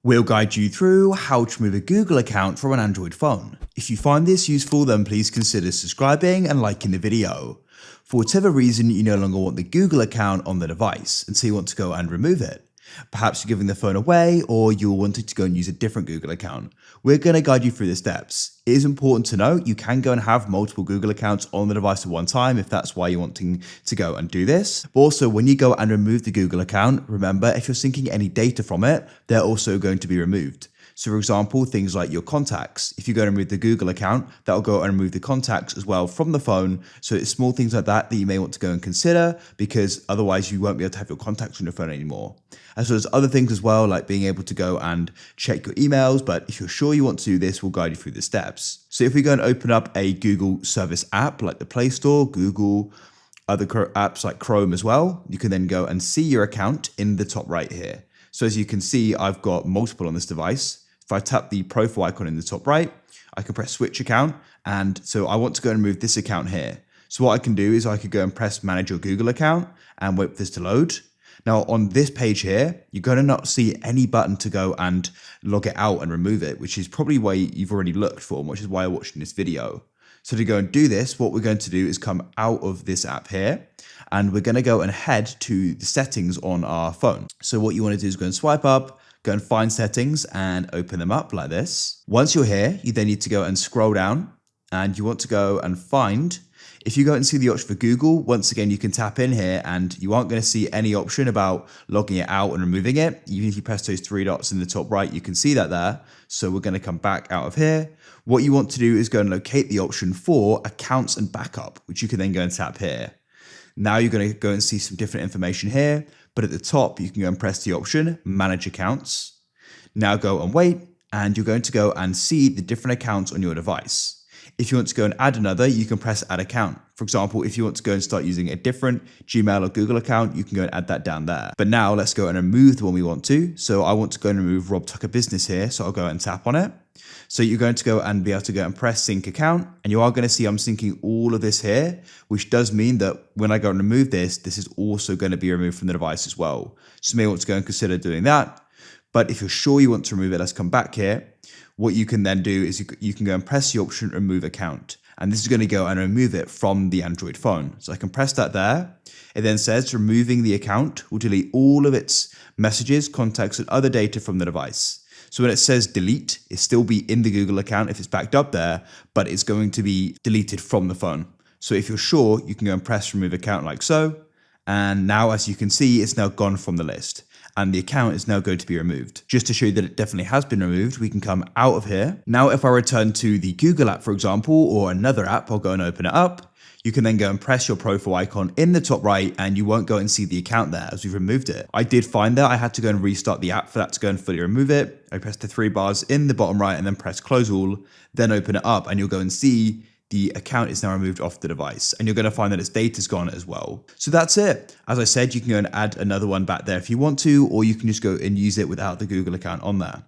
We'll guide you through how to remove a Google account from an Android phone. If you find this useful, then please consider subscribing and liking the video. For whatever reason, you no longer want the Google account on the device, and so you want to go and remove it. Perhaps you're giving the phone away, or you're wanting to go and use a different Google account. We're going to guide you through the steps. It is important to note you can go and have multiple Google accounts on the device at one time if that's why you're wanting to go and do this. But also, when you go and remove the Google account, remember if you're syncing any data from it, they're also going to be removed. So for example, things like your contacts. If you go and remove the Google account, that'll go and remove the contacts as well from the phone. So it's small things like that that you may want to go and consider, because otherwise you won't be able to have your contacts on your phone anymore. As well as other things as well, like being able to go and check your emails. But if you're sure you want to do this, we'll guide you through the steps. So if we go and open up a Google service app like the Play Store, Google, other apps like Chrome as well, you can then go and see your account in the top right here. So as you can see, I've got multiple on this device. If I tap the profile icon in the top right, I can press switch account. And so I want to go and remove this account here. So what I can do is I could go and press manage your Google account and wait for this to load. Now on this page here, you're going to not see any button to go and log it out and remove it, which is probably why you've already looked for, which is why you're watching this video. So to go and do this, what we're going to do is come out of this app here, and we're going to go and head to the settings on our phone. So what you want to do is go and swipe up, go and find settings and open them up like this. Once you're here, you then need to go and scroll down, and you want to go and find, if you go and see the option for Google, once again, you can tap in here and you aren't going to see any option about logging it out and removing it. Even if you press those three dots in the top right, you can see that there. So we're going to come back out of here. What you want to do is go and locate the option for accounts and backup, which you can then go and tap here. Now you're going to go and see some different information here, but at the top, you can go and press the option, manage accounts. Now go and wait, and you're going to go and see the different accounts on your device. If you want to go and add another, you can press add account. For example, if you want to go and start using a different Gmail or Google account, you can go and add that down there. But now let's go and remove the one we want to. So I want to go and remove Rob Tucker Business here. So I'll go and tap on it. So you're going to go and be able to go and press sync account, and you are going to see I'm syncing all of this here, which does mean that when I go and remove this, this is also going to be removed from the device as well. So you may want to go and consider doing that. But if you're sure you want to remove it, let's come back here. What you can then do is you can go and press the option remove account, and this is going to go and remove it from the Android phone. So I can press that there. It then says removing the account will delete all of its messages, contacts, and other data from the device. So when it says delete, it'll still be in the Google account if it's backed up there, but it's going to be deleted from the phone. So if you're sure, you can go and press remove account like so. And now, as you can see, it's now gone from the list, and the account is now going to be removed. Just to show you that it definitely has been removed, we can come out of here. Now, if I return to the Google app, for example, or another app, I'll go and open it up. You can then go and press your profile icon in the top right, and you won't go and see the account there as we've removed it. I did find that I had to go and restart the app for that to go and fully remove it. I pressed the three bars in the bottom right and then press close all, then open it up, and you'll go and see the account is now removed off the device, and you're going to find that its data's gone as well. So that's it. As I said, you can go and add another one back there if you want to, or you can just go and use it without the Google account on there.